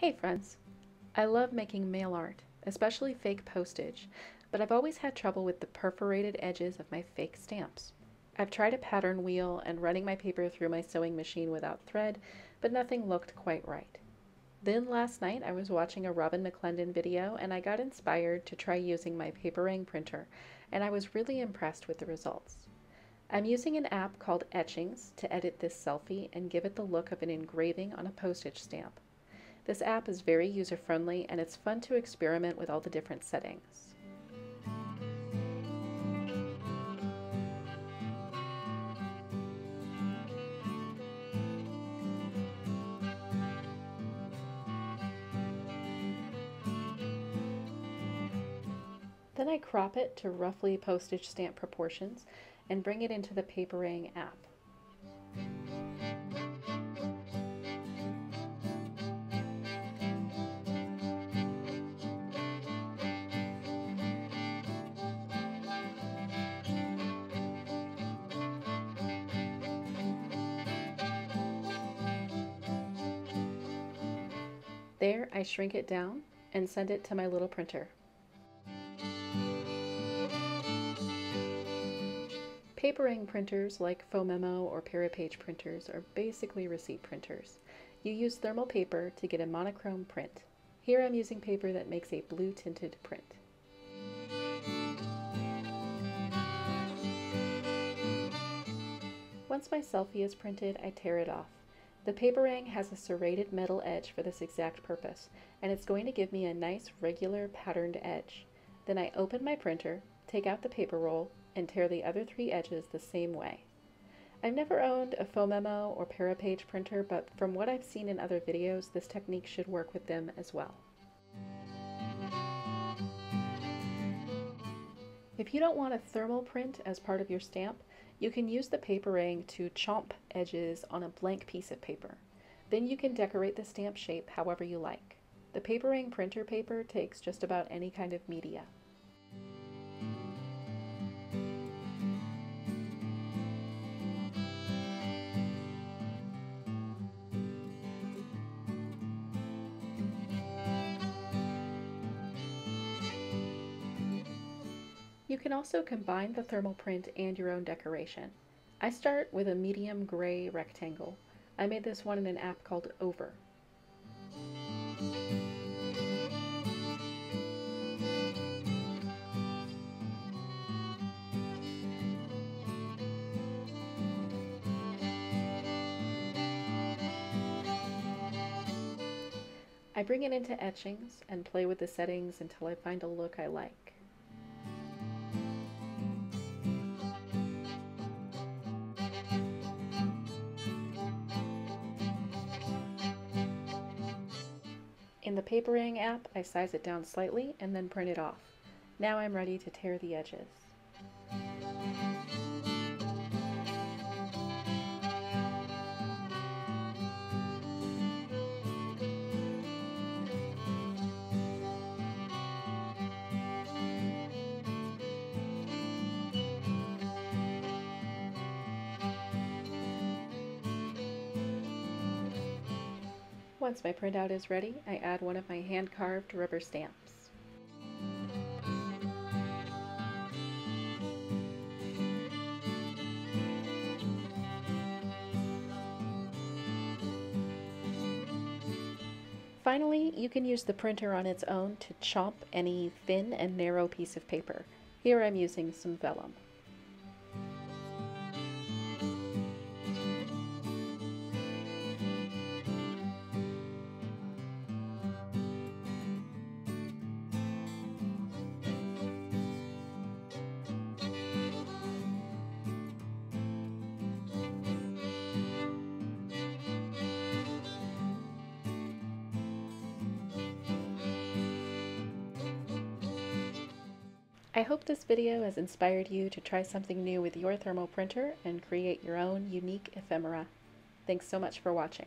Hey friends! I love making mail art, especially fake postage, but I've always had trouble with the perforated edges of my fake stamps. I've tried a pattern wheel and running my paper through my sewing machine without thread, but nothing looked quite right. Then last night I was watching a Robin McClendon video and I got inspired to try using my Paperang printer, and I was really impressed with the results. I'm using an app called Etchings to edit this selfie and give it the look of an engraving on a postage stamp. This app is very user-friendly and it's fun to experiment with all the different settings. Then I crop it to roughly postage stamp proportions and bring it into the Paperang app. There, I shrink it down and send it to my little printer. Paperang printers like Memo or Paperang printers are basically receipt printers. You use thermal paper to get a monochrome print. Here I'm using paper that makes a blue tinted print. Once my selfie is printed, I tear it off. The Paperang has a serrated metal edge for this exact purpose, and it's going to give me a nice regular patterned edge. Then I open my printer, take out the paper roll, and tear the other three edges the same way. I've never owned a Memo or Paperang printer, but from what I've seen in other videos, this technique should work with them as well. If you don't want a thermal print as part of your stamp, you can use the Paperang to chomp edges on a blank piece of paper. Then you can decorate the stamp shape however you like. The Paperang printer paper takes just about any kind of media. You can also combine the thermal print and your own decoration. I start with a medium gray rectangle. I made this one in an app called Over. I bring it into Etchings and play with the settings until I find a look I like. In the Paperang app, I size it down slightly and then print it off. Now I'm ready to tear the edges. Once my printout is ready, I add one of my hand-carved rubber stamps. Finally, you can use the printer on its own to chomp any thin and narrow piece of paper. Here I'm using some vellum. I hope this video has inspired you to try something new with your thermal printer and create your own unique ephemera. Thanks so much for watching.